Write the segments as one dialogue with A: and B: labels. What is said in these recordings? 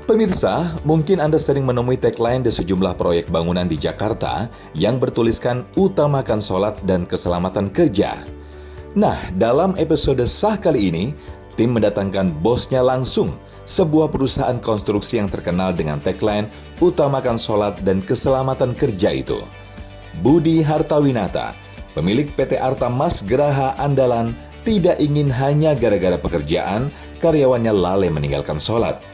A: Pemirsa, mungkin Anda sering menemui tagline di sejumlah proyek bangunan di Jakarta yang bertuliskan utamakan sholat dan keselamatan kerja. Nah, dalam episode Sah kali ini, tim mendatangkan bosnya langsung, sebuah perusahaan konstruksi yang terkenal dengan tagline utamakan sholat dan keselamatan kerja itu. Budi Hartawinata, pemilik PT Arta Mas Geraha Andalan, tidak ingin hanya gara-gara pekerjaan, karyawannya lalai meninggalkan sholat.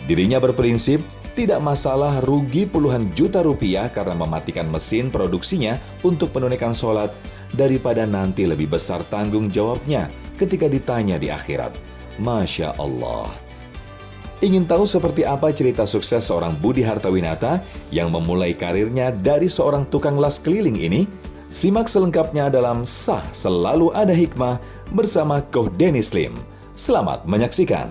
A: Dirinya berprinsip, tidak masalah rugi puluhan juta rupiah karena mematikan mesin produksinya untuk menunaikan sholat, daripada nanti lebih besar tanggung jawabnya ketika ditanya di akhirat. Masya Allah. Ingin tahu seperti apa cerita sukses seorang Budi Hartawinata yang memulai karirnya dari seorang tukang las keliling ini? Simak selengkapnya dalam Sah Selalu Ada Hikmah bersama Coach Denny Slim. Selamat menyaksikan.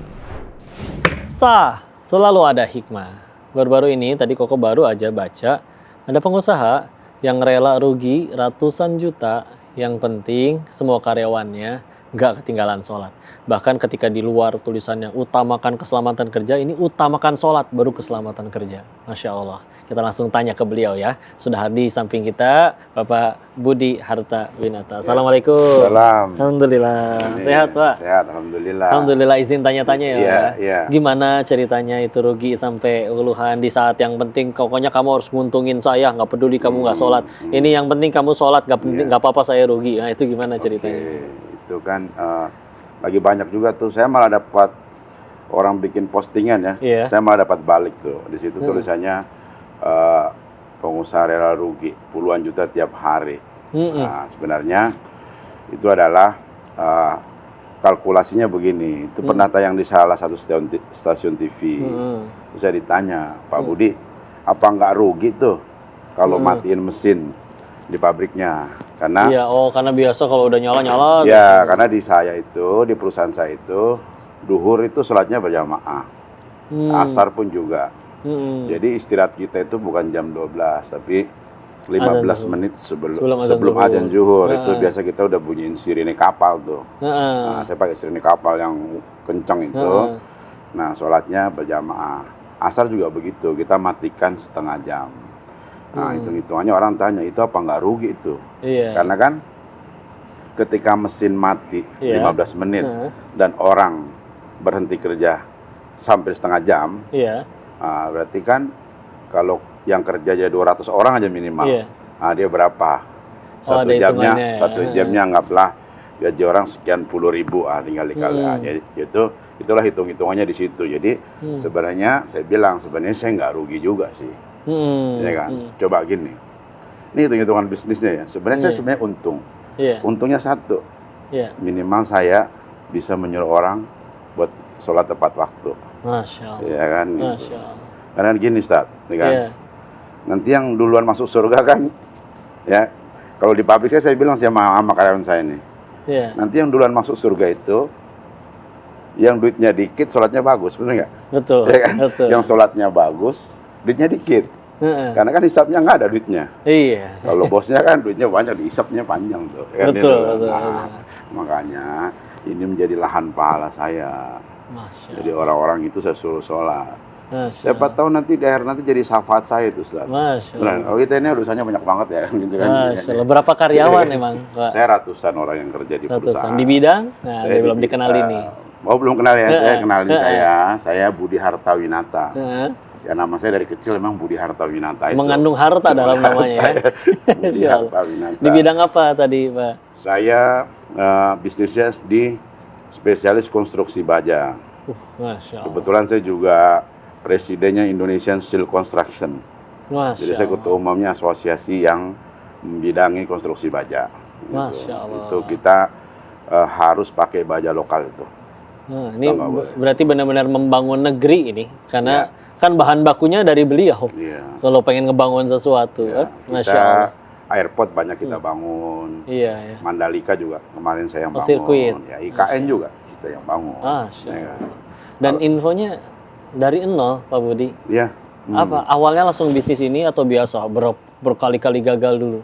B: Sah Selalu Ada Hikmah. Baru-baru ini tadi Koko baru aja baca ada pengusaha yang rela rugi ratusan juta, yang penting semua karyawannya nggak ketinggalan sholat. Bahkan ketika di luar tulisannya utamakan keselamatan kerja, ini utamakan sholat baru keselamatan kerja. Masya Allah. Kita langsung tanya ke beliau ya. Sudah hadir di samping kita Bapak Budi Hartawinata. Assalamualaikum.
C: Salam.
B: Alhamdulillah. Sehat Pak?
C: Sehat, alhamdulillah.
B: Alhamdulillah, izin tanya-tanya ya.
C: Iya,
B: Pak.
C: iya.
B: Gimana ceritanya itu rugi sampai puluhan di saat yang penting pokoknya kamu harus nguntungin saya, nggak peduli kamu nggak sholat. Ini yang penting kamu sholat, nggak penting nggak apa-apa saya rugi. Nah itu gimana ceritanya?
C: Itu kan lagi banyak juga tuh. Saya malah dapat orang bikin postingan ya.
B: Iya.
C: Saya malah dapat balik tuh. Di situ tulisannya pengusaha rela rugi puluhan juta tiap hari. Nah, sebenarnya itu adalah kalkulasinya begini. Itu pernah tayang di salah satu stasiun TV. Terus saya ditanya, Pak Budi, apa nggak rugi tuh kalau matiin mesin di pabriknya? Karena
B: Iya, karena biasa kalau udah nyala-nyala.
C: ya, karena di saya itu, di perusahaan saya itu, duhur itu sholatnya berjamaah. Asar pun juga. Jadi istirahat kita itu bukan jam 12, tapi 15 menit sebelum azan zuhur. Itu biasa kita udah bunyiin sirine kapal tuh. Nah, saya pakai sirine kapal yang kencang itu. Nah, sholatnya berjamaah. Asar juga begitu, kita matikan setengah jam. Nah, hitung-hitungannya orang tanya, itu apa nggak rugi itu?
B: Iya.
C: Karena kan ketika mesin mati 15 menit dan orang berhenti kerja sampai setengah jam, berarti kan kalau yang kerja jadi 200 orang aja minimal, dia berapa? Satu jamnya anggaplah gaji orang sekian puluh ribu, tinggal dikali. Itulah hitung-hitungannya di situ. Jadi sebenarnya saya bilang sebenarnya saya nggak rugi juga sih. Ya kan? Coba gini. Ini hitung-hitungan bisnisnya ya. Sebenarnya saya sebenarnya untung. Untungnya satu. Minimal saya bisa menyuruh orang buat sholat tepat waktu.
B: Masya Allah.
C: Ya kan? Gitu.
B: Masya Allah.
C: Karena gini, Ustaz, ya kan? Nanti yang duluan masuk surga kan, ya. Kalau di pabrik saya bilang sama karyawan saya nih. Nanti yang duluan masuk surga itu, yang duitnya dikit, sholatnya bagus, betul nggak?
B: Betul.
C: Ya kan?
B: Betul.
C: Yang sholatnya bagus, duitnya dikit. Karena kan hisapnya nggak ada duitnya.
B: Iya.
C: Kalau bosnya kan duitnya banyak, dihisapnya panjang tuh. Ya kan?
B: Betul.
C: Makanya ini menjadi lahan pahala saya.
B: Masya
C: Jadi orang-orang itu saya suruh sholat.
B: Masya
C: Siapa tahu nanti di akhir nanti jadi syafaat saya itu, Ustaz.
B: Masya Allah.
C: Kalau kita ini urusannya banyak banget ya, gitu kan.
B: Masya Allah. Berapa karyawan emang, Pak?
C: Saya ratusan orang yang kerja di perusahaan.
B: Di bidang? Nah,
C: Saya
B: belum dikenal ini.
C: Belum kenal ya, saya kenalin saya Budi Hartawinata. Ya nama saya dari kecil memang Budi Hartawinata itu.
B: Mengandung harta dalam namanya ya.
C: Budi Hartawinata.
B: Di bidang apa tadi, Pak?
C: Saya bisnisnya di spesialis konstruksi baja.
B: Masya Allah.
C: Kebetulan saya juga presidennya Indonesian Steel Construction.
B: Masya
C: Jadi saya ketua umumnya asosiasi yang membidangi konstruksi baja.
B: Masya Allah.
C: Itu kita harus pakai baja lokal itu.
B: Nah, ini berarti benar-benar membangun negeri ini, karena kan bahan bakunya dari beliau. Kalau pengen ngebangun sesuatu, Masya Allah.
C: Airport banyak kita bangun.
B: Iya.
C: Mandalika juga kemarin saya yang bangun.
B: Sirkuit.
C: Ya, IKN juga kita yang bangun.
B: Masya Allah. Dan infonya dari nol, Pak Budi.
C: Iya.
B: Apa awalnya langsung bisnis ini atau biasa berkali-kali gagal dulu?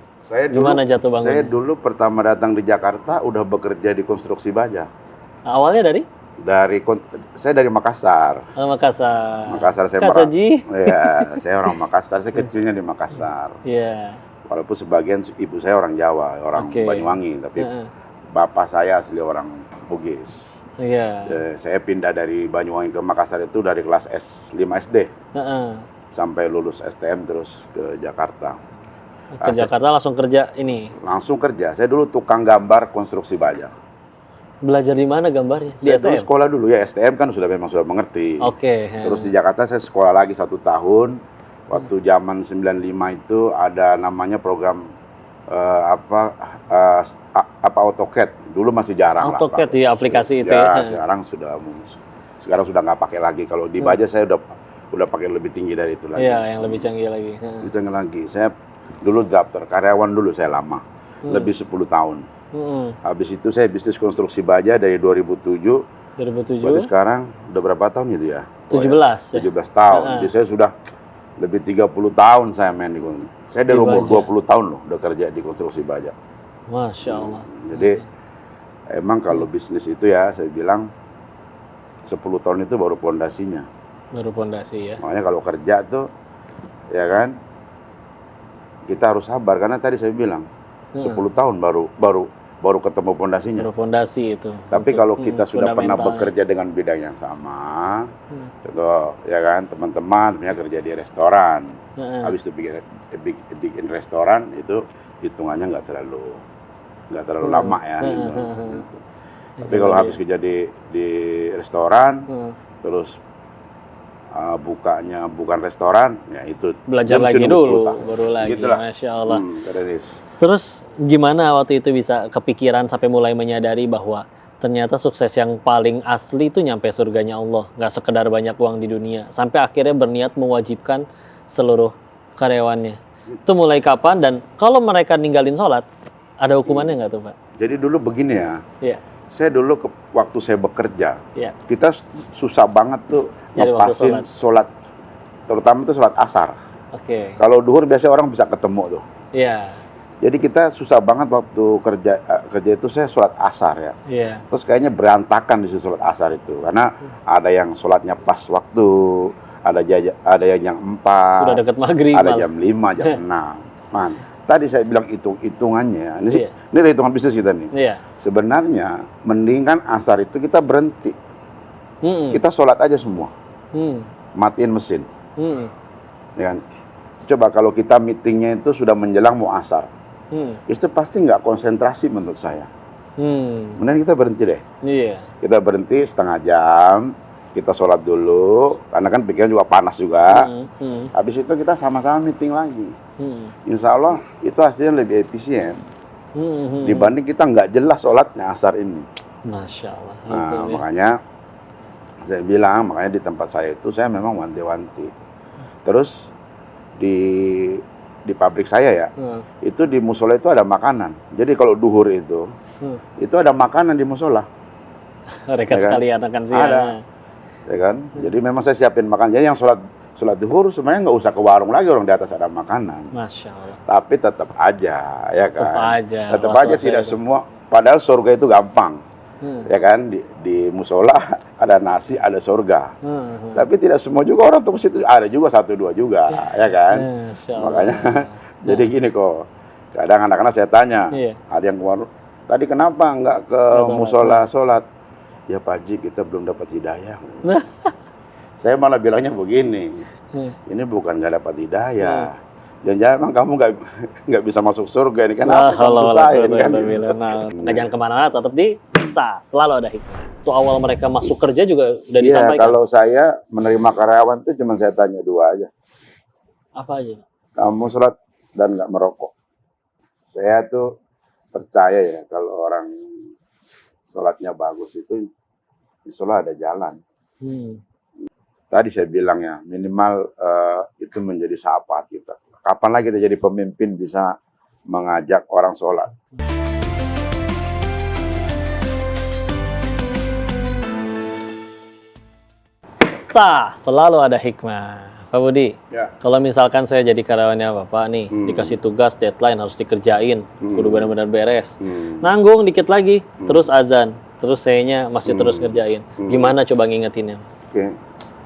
B: Gimana jatuh bangunnya?
C: Saya dulu pertama datang di Jakarta udah bekerja di konstruksi baja.
B: Awalnya dari?
C: Saya dari Makassar.
B: Oh, Makassar.
C: Makassar saya saya orang Makassar. Saya kecilnya di Makassar.
B: Iya.
C: Walaupun sebagian ibu saya orang Jawa, orang Banyuwangi, tapi bapak saya asli orang Bugis.
B: Iya.
C: Saya pindah dari Banyuwangi ke Makassar itu dari kelas S5 SD sampai lulus STM terus ke Jakarta.
B: Ke Jakarta langsung kerja ini?
C: Langsung kerja. Saya dulu tukang gambar konstruksi baja.
B: Belajar di mana gambarnya? Di
C: Saya
B: STM?
C: dulu sekolah dulu ya, STM kan sudah mengerti. Terus di Jakarta saya sekolah lagi 1 tahun. Waktu zaman 95 itu ada namanya program AutoCAD. Dulu masih jarang
B: AutoCAD ya, aplikasi itu
C: ya. Sekarang sudah nggak pakai lagi. Kalau di baja saya udah pakai lebih tinggi dari itu lagi.
B: Iya, yang lebih canggih lagi.
C: Lebih canggih lagi. Saya dulu daftar karyawan dulu saya lama. Lebih 10 tahun. Habis itu saya bisnis konstruksi baja dari 2007. Berarti sekarang udah berapa tahun gitu ya?
B: 17
C: tahun. Jadi saya sudah lebih 30 tahun saya main di konstruksi. Saya dari umur 20 tahun loh udah kerja di konstruksi baja.
B: Masya Allah.
C: Jadi emang kalau bisnis itu ya saya bilang 10 tahun itu baru pondasinya.
B: Baru pondasi ya.
C: Makanya kalau kerja tuh ya kan kita harus sabar karena tadi saya bilang 10 tahun baru ketemu pondasinya.
B: Baru pondasi itu.
C: Tapi kalau kita sudah pernah bekerja dengan bidang yang sama, contoh ya kan teman-teman punya kerja di restoran, habis itu bikin restoran itu hitungannya nggak terlalu lama ya. Gitu. Tapi kalau habis kerja di restoran, terus bukanya bukan restoran, ya itu
B: belajar lagi dulu, baru lagi.
C: Gitulah.
B: Masya Allah. Terus gimana waktu itu bisa kepikiran sampai mulai menyadari bahwa ternyata sukses yang paling asli itu nyampe surganya Allah, nggak sekedar banyak uang di dunia, sampai akhirnya berniat mewajibkan seluruh karyawannya. Itu mulai kapan dan kalau mereka ninggalin sholat, ada hukumannya nggak tuh Pak?
C: Jadi dulu begini ya.
B: Iya.
C: Saya dulu waktu saya bekerja, kita susah banget tuh ngepasin sholat, terutama itu sholat asar. Kalau duhur biasanya orang bisa ketemu tuh.
B: Iya.
C: Jadi kita susah banget waktu kerja itu saya sholat asar ya. Terus kayaknya berantakan di sholat asar itu karena ada yang sholatnya pas waktu, ada yang jam 4,
B: udah deket maghrib,
C: ada jam 5, jam 6. Tadi saya bilang hitungannya, ini hitungan bisnis kita nih. Sebenarnya mendingan asar itu kita berhenti, kita sholat aja semua, matiin mesin. Ya kan? Coba kalau kita meetingnya itu sudah menjelang mau asar, itu pasti nggak konsentrasi menurut saya. Mending kita berhenti deh. Kita berhenti setengah jam, kita sholat dulu, karena kan pikiran juga panas juga. Habis itu kita sama-sama meeting lagi. Insya Allah itu hasilnya lebih efisien dibanding kita nggak jelas sholatnya asar ini.
B: Masya Allah.
C: Nah, makanya saya bilang, makanya di tempat saya itu saya memang wanti-wanti. Terus di pabrik saya ya, itu di musola itu ada makanan. Jadi kalau duhur itu ada makanan di musola.
B: Mereka sekalian akan siang.
C: Ada. Ya kan? Jadi memang saya siapin makan. Jadi yang sholat duhur sebenarnya nggak usah ke warung lagi, orang di atas ada makanan.
B: Masya Allah.
C: Tapi tetap aja, ya kan? Tetap aja tidak semua. Padahal surga itu gampang, ya kan? Di musola ada nasi, ada surga. Tapi tidak semua juga orang tuh ke situ. Ada juga 1-2 juga, ya kan? Makanya jadi gini kok. Kadang anak-anak saya tanya, ada yang ke warung, tadi kenapa nggak ke musola sholat? Ya Pak Haji, kita belum dapat hidayah. Saya malah bilangnya begini, ini bukan nggak dapat hidayah. Jangan-jangan emang kamu nggak bisa masuk surga ini kan? Susahin kan?
B: Jangan kemana-mana, tetap di Sah, selalu ada hikmah. Itu awal mereka masuk kerja juga udah disampaikan.
C: Kalau saya menerima karyawan itu cuma saya tanya 2 aja.
B: Apa aja?
C: Kamu sholat dan nggak merokok. Saya tuh percaya ya kalau orang sholatnya bagus itu di sholat ada jalan. Tadi saya bilang ya, minimal itu menjadi sahabat kita. Kapan lagi kita jadi pemimpin bisa mengajak orang sholat?
B: Sah, selalu ada hikmah. Pak Budi, kalau misalkan saya jadi karyawannya Bapak nih, dikasih tugas, deadline harus dikerjain, kudu benar-benar beres. Nanggung dikit lagi, terus azan. terus sayanya masih terus ngerjain. Gimana coba ngingetinnya?
C: Oke.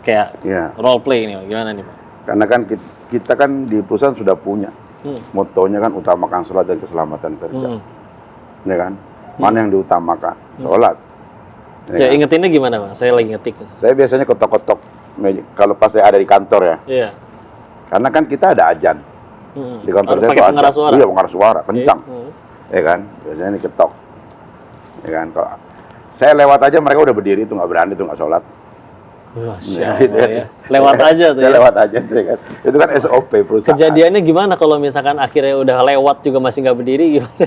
B: Kayak role play ini, gimana nih Pak?
C: Karena kan kita kan di perusahaan sudah punya motonya kan utamakan sholat dan keselamatan kerja, ya kan? Mana yang diutamakan? Sholat.
B: Ya, ingetinnya gimana Pak? Saya lagi ngetik.
C: Saya biasanya ketok-ketok kalau pas saya ada di kantor ya.
B: Iya.
C: Karena kan kita ada ajan. Di kantor saya
B: pakai pengeras suara.
C: Iya, pengeras suara kencang. Ya kan? Biasanya diketok. Ya kan? Kalau saya lewat aja mereka udah berdiri, itu nggak berani, itu nggak sholat.
B: Ya, ya. Lewat aja tuh.
C: Saya
B: ya.
C: lewat aja tuh ya kan. Itu kan SOP perusahaan.
B: Kejadiannya gimana kalau misalkan akhirnya udah lewat juga masih nggak berdiri gimana?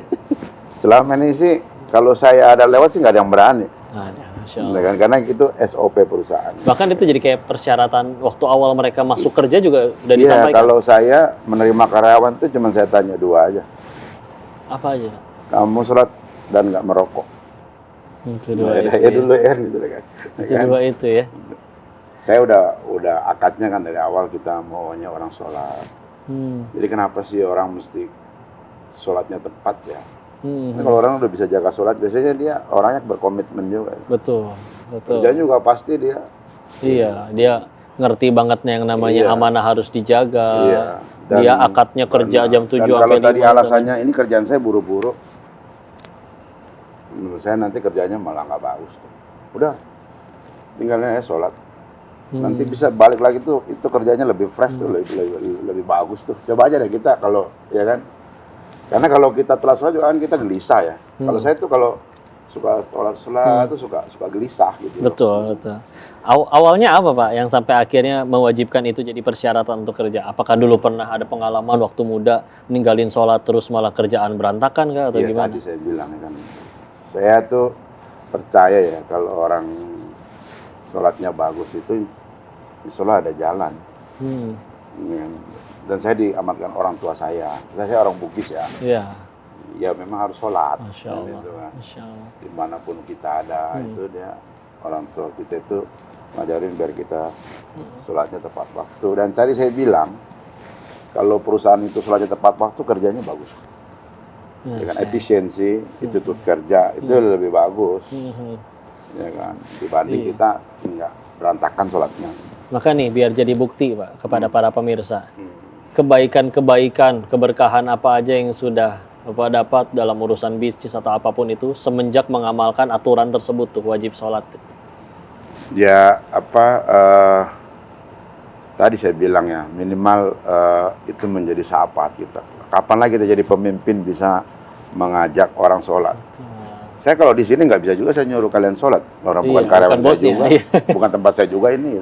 C: Selama ini sih kalau saya ada lewat sih nggak ada yang berani.
B: Ada, Masya Allah.
C: Kan? Karena itu SOP perusahaan.
B: Bahkan itu jadi kayak persyaratan waktu awal mereka masuk kerja juga udah
C: Iya,
B: disampaikan.
C: kalau saya menerima karyawan tuh cuma saya tanya dua aja.
B: Apa aja?
C: Kamu sholat dan nggak merokok.
B: Itu dua itu.
C: Ya dulu ya gitu kan.
B: Itu dua itu ya.
C: Saya udah akadnya kan dari awal kita maunya orang sholat. Jadi kenapa sih orang mesti sholatnya tepat ya? Nah, kalau orang udah bisa jaga sholat, biasanya dia orangnya berkomitmen juga.
B: Betul.
C: Kerjaan juga pasti dia.
B: Iya, dia ngerti banget yang namanya amanah harus dijaga.
C: Iya.
B: Dia akadnya kerja jam 7
C: dan
B: sampai 5.
C: kalau tadi alasannya ini kerjaan saya buru-buru, menurut saya nanti kerjanya malah nggak bagus. Udah, tinggalnya sholat. Nanti bisa balik lagi tuh, itu kerjanya lebih fresh tuh, lebih bagus tuh. Coba aja deh kita kalau, ya kan. Karena kalau kita telat sholat juga kan kita gelisah ya. Kalau saya tuh kalau suka sholat tuh suka gelisah gitu.
B: Betul. Awalnya apa Pak yang sampai akhirnya mewajibkan itu jadi persyaratan untuk kerja? Apakah dulu pernah ada pengalaman waktu muda ninggalin sholat terus malah kerjaan berantakan kah atau gimana?
C: Tadi saya bilang kan, saya tuh percaya ya kalau orang sholatnya bagus itu insyaallah ada jalan. Dan saya diamatkan orang tua saya orang Bugis ya.
B: Iya.
C: Ya memang harus sholat.
B: Masya Allah.
C: Gitu kan.
B: Masya Allah.
C: Dimanapun kita ada itu dia orang tua kita itu ngajarin biar kita sholatnya tepat waktu. Dan tadi saya bilang kalau perusahaan itu sholatnya tepat waktu kerjanya bagus. Ya kan efisiensi, itu tuh kerja itu lebih bagus. Ya kan dibanding kita enggak berantakan sholatnya.
B: Maka nih biar jadi bukti Pak kepada para pemirsa. Kebaikan-kebaikan, keberkahan apa aja yang sudah Bapak dapat dalam urusan bisnis atau apapun itu semenjak mengamalkan aturan tersebut tuh wajib sholat.
C: Ya tadi saya bilang ya minimal itu menjadi sahabat kita. Kapan lagi kita jadi pemimpin bisa mengajak orang sholat? Saya kalau di sini nggak bisa juga saya nyuruh kalian sholat. Orang bukan karyawan saya juga, bukan tempat saya juga ini.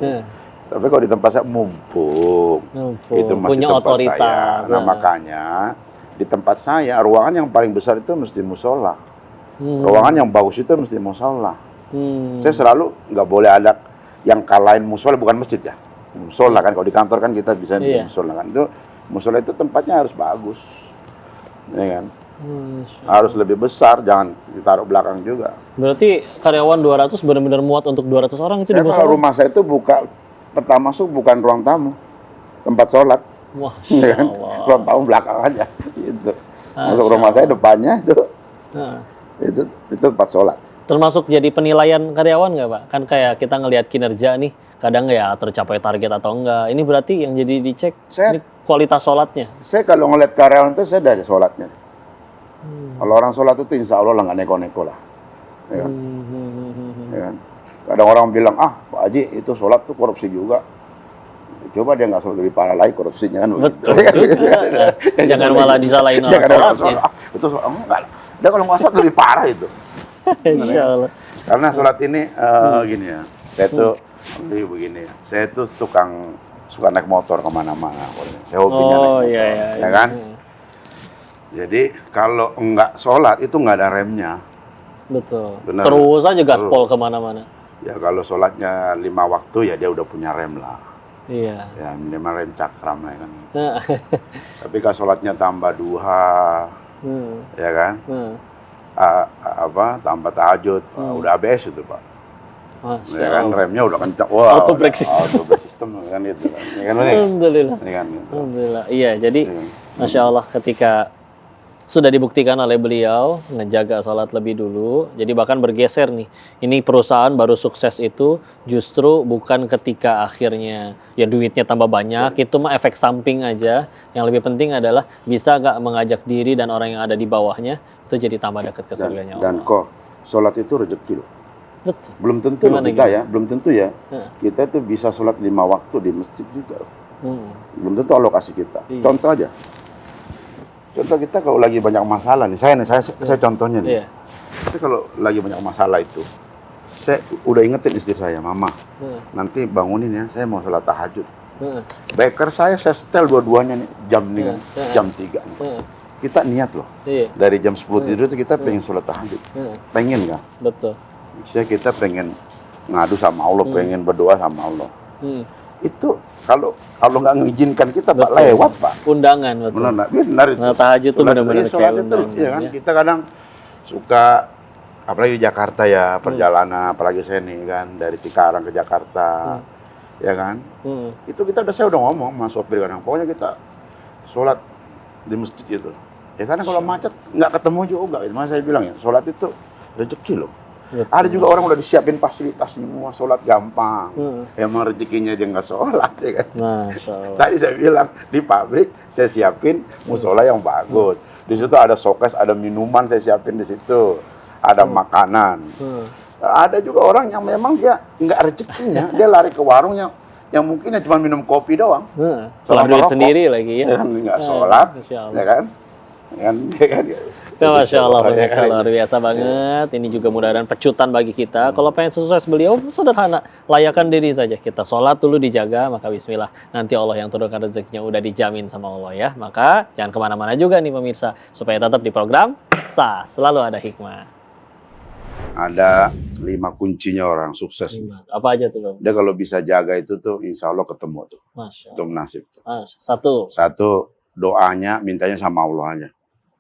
C: Tapi kalau di tempat saya mumpung. Itu masih
B: punya
C: tempat
B: otoritas.
C: saya. Nah makanya di tempat saya ruangan yang paling besar itu mesti musola. Ruangan yang bagus itu mesti musola. Saya selalu nggak boleh ada yang kalahin musola, bukan masjid ya. Musola kan kalau di kantor kan kita bisa di musola kan. Itu musola itu tempatnya harus bagus. Ya kan? Harus lebih besar, jangan ditaruh belakang juga.
B: Berarti karyawan 200 benar-benar muat untuk 200 orang itu di musola?
C: Kalau rumah saya itu pertama masuk bukan ruang tamu, tempat sholat. Ya kan? Ruang tamu belakang aja. Gitu. Masuk rumah saya depannya itu tempat sholat.
B: Termasuk jadi penilaian karyawan nggak Pak? Kan kayak kita ngelihat kinerja nih, kadang ya tercapai target atau enggak. Ini berarti yang jadi dicek ini kualitas sholatnya.
C: Saya kalau ngeliat karyawan itu saya dari sholatnya. Kalau orang sholat itu insya Allah nggak neko-neko lah. Ya kan? Ya kan? Kadang orang bilang, Pak Haji itu sholat tuh korupsi juga. Coba dia nggak sholat lebih parah lagi korupsinya kan.
B: Betul juga. Jangan malah disalahin orang sholatnya.
C: Itu enggak lah. Dia kalau nggak sholat lebih parah itu.
B: Insya Allah.
C: Karena sholat ini gini ya, saya tuh begini ya, saya tuh tukang suka naik motor kemana-mana. Saya hobinya naik motor, ya kan? Jadi kalau enggak sholat itu nggak ada remnya.
B: Betul.
C: Benar.
B: Terus aja gaspol kemana-mana.
C: Ya kalau sholatnya 5 waktu ya dia udah punya rem lah.
B: Iya.
C: Ya minimal rem cakram lah kan. Tapi kalau sholatnya tambah duha, ya kan? Tambah tahajud, udah ABS itu Pak. Ya kan remnya udah kencang. Wah,
B: auto brake system.
C: Auto brake system kan itu kan. Ya kan,
B: Alhamdulillah.
C: Ya kan, gitu.
B: Alhamdulillah. Iya, jadi Masya Allah ketika sudah dibuktikan oleh beliau ngejaga sholat lebih dulu. Jadi bahkan bergeser nih. Ini perusahaan baru sukses itu justru bukan ketika akhirnya ya duitnya tambah banyak. Itu mah efek samping aja. Yang lebih penting adalah bisa gak mengajak diri dan orang yang ada di bawahnya itu jadi tambah dekat ke surganya Allah.
C: Dan kok sholat itu rezeki loh.
B: Betul.
C: Belum tentu loh kita ya, belum tentu ya. Kita tuh bisa sholat 5 waktu di masjid juga loh. Belum tentu Allah kasih kita.
B: Iya.
C: Contoh aja. Contoh kita kalau lagi banyak masalah nih, saya contohnya nih.
B: Iya.
C: Kita kalau lagi banyak masalah itu, saya udah ingetin istri saya, Mama, nanti bangunin ya, saya mau sholat tahajud. Beker saya setel dua-duanya nih, jam nih kan, jam 3 nih. Kita niat loh, dari jam 10 tidur itu kita pengen sholat tahajud. Pengen kan?
B: Betul.
C: Misalnya kita pengen ngadu sama Allah, pengen berdoa sama Allah. Itu kalau Allah nggak mengizinkan kita, Pak, lewat, Pak.
B: Undangan, betul.
C: Benar itu.
B: Nah, tahajud itu benar-benar
C: sholat
B: kayak
C: itu,
B: undangan.
C: ya kan? Kita kadang suka, apalagi di Jakarta ya, perjalanan, apalagi saya nih kan, dari Cikarang ke Jakarta, ya kan? Itu saya udah ngomong sama sopir kadang, pokoknya kita sholat di masjid itu. Ya karena kalau macet nggak ketemu juga. Makanya saya bilang ya, sholat itu rezeki loh. Betul. Ada juga orang udah disiapin fasilitas semua, sholat gampang. Emang rezekinya dia nggak sholat, ya kan? Tadi saya bilang di pabrik saya siapin musola yang bagus. Di situ ada showcase, ada minuman saya siapin di situ, ada makanan. Ada juga orang yang memang dia nggak rezekinya, dia lari ke warung yang mungkin cuma minum kopi doang.
B: Sholat duit sendiri lagi ya.
C: Kan nggak sholat, ya kan?
B: Masya Allah, pemirsa luar biasa banget. Ini juga mudah-mudahan pecutan bagi kita. Kalau pengen sukses beliau, sederhana. Layakan diri saja. Kita sholat dulu dijaga, maka bismillah. Nanti Allah yang turunkan rezekinya udah dijamin sama Allah ya. Maka jangan kemana-mana juga nih pemirsa. Supaya tetap di program Sah, selalu ada hikmah.
C: Ada 5 kuncinya orang sukses.
B: Apa aja tuh, Bang?
C: Dia kalau bisa jaga itu tuh, insya Allah ketemu tuh.
B: Masya Allah.
C: Itu nasib tuh.
B: Satu,
C: doanya, mintanya sama Allah aja.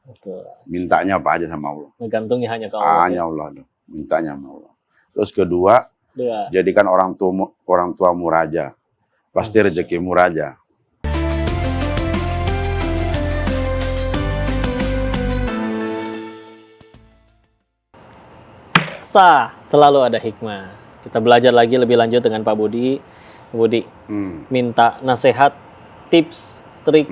B: betul.
C: Mintanya apa aja sama Allah.
B: Menggantungnya hanya ke Allah.
C: Hanya Allah. Mintanya sama Allah. Terus kedua, jadikan orang tuamu raja. Pasti rezekimu raja.
B: Sah, selalu ada hikmah. Kita belajar lagi lebih lanjut dengan Pak Budi. Budi, minta nasihat, tips, trik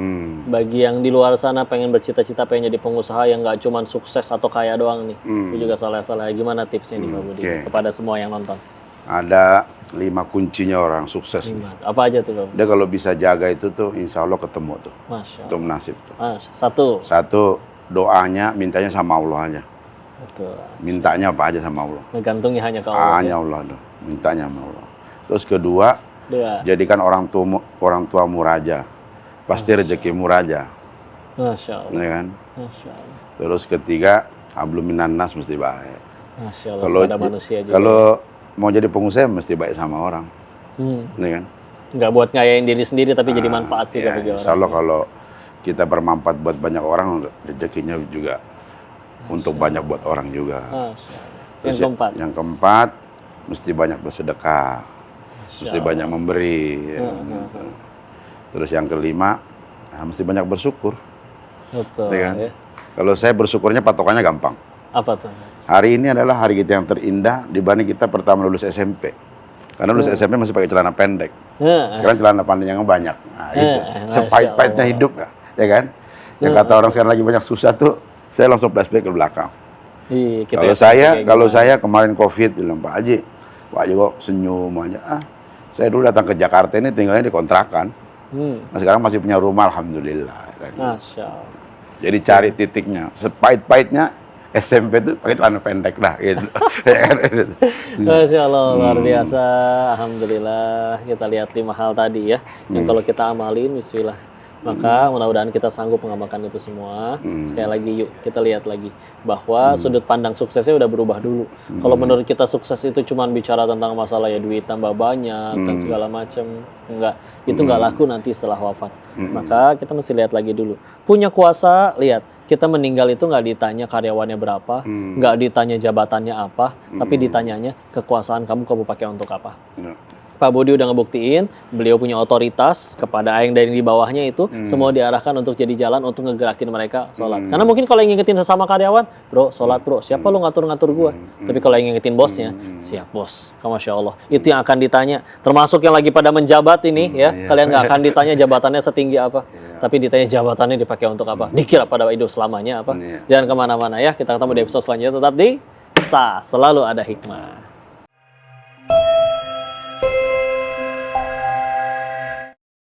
B: bagi yang di luar sana pengen bercita-cita pengen jadi pengusaha yang nggak cuma sukses atau kaya doang nih. Itu juga salah-salah. Gimana tipsnya nih Pak Budi kepada semua yang nonton?
C: Ada 5 kuncinya orang sukses.
B: Apa aja tuh Pak Budi?
C: Dia kalau bisa jaga itu tuh, insya Allah ketemu tuh.
B: Masya Allah.
C: Itu nasib tuh.
B: Satu,
C: doanya, mintanya sama Allah aja.
B: Betul.
C: Mintanya apa aja sama Allah.
B: Menggantungnya hanya ke Allah.
C: Hanya Allah. Mintanya sama Allah. Terus kedua, jadikan orang tuamu raja. Pasti rezekimu raja.
B: Masya Allah.
C: Ya kan?
B: Masya Allah.
C: Terus ketiga, hablum minan nas mesti baik.
B: Masya Allah. Kepada manusia juga.
C: Kalau mau jadi pengusaha mesti baik sama orang. Ya kan?
B: Nggak buat ngayain diri sendiri tapi jadi manfaat juga bagi orang.
C: Insya Allah kalau kita bermanfaat buat banyak orang, rezekinya juga untuk banyak buat orang juga.
B: Terus
C: yang keempat, mesti banyak bersedekah. Mesti banyak memberi. Terus yang kelima, mesti banyak bersyukur.
B: Betul.
C: Ya kan? Kalau saya bersyukurnya patokannya gampang.
B: Apa tuh?
C: Hari ini adalah hari kita yang terindah dibanding kita pertama lulus SMP. Karena lulus SMP masih pakai celana pendek. Sekarang celana pendeknya banyak. Nah, itu. Sepahit-pahitnya hidup, ya kan? Yang kata orang sekarang lagi banyak susah tuh, saya langsung flashback ke belakang. Kalau saya kemarin COVID, bilang Pak Haji kok senyum aja. Saya dulu datang ke Jakarta ini tinggalnya di kontrakan. Nah, sekarang masih punya rumah, alhamdulillah.
B: Masya Allah.
C: Jadi cari titiknya. Sepahit-pahitnya SMP itu pakai celana pendek lah, gitu.
B: Masya Allah, luar biasa. Alhamdulillah. Kita lihat 5 hal tadi ya. Yang kalau kita amalin, bismillah. Maka mudah-mudahan kita sanggup mengamalkan itu semua. Sekali lagi yuk kita lihat lagi bahwa sudut pandang suksesnya udah berubah dulu. Kalau menurut kita sukses itu cuma bicara tentang masalah ya duit tambah banyak dan segala macam, enggak. Itu enggak laku nanti setelah wafat. Maka kita mesti lihat lagi dulu. Punya kuasa, lihat. Kita meninggal itu nggak ditanya karyawannya berapa, nggak ditanya jabatannya apa, tapi ditanyanya kekuasaan kamu pakai untuk apa. Pak Budi udah ngebuktiin, beliau punya otoritas kepada yang dari di bawahnya itu, semua diarahkan untuk jadi jalan untuk ngegerakin mereka sholat. Karena mungkin kalau yang ngingetin sesama karyawan, bro, sholat bro, siapa lu ngatur-ngatur gua? Tapi kalau yang ngingetin bosnya, siap bos, Masya Allah. Itu yang akan ditanya, termasuk yang lagi pada menjabat ini, ya, kalian nggak akan ditanya jabatannya setinggi apa, tapi ditanya jabatannya dipakai untuk apa, dikira pada hidup selamanya apa. Jangan kemana-mana ya, kita ketemu di episode selanjutnya, tetap di Selalu Ada Hikmah.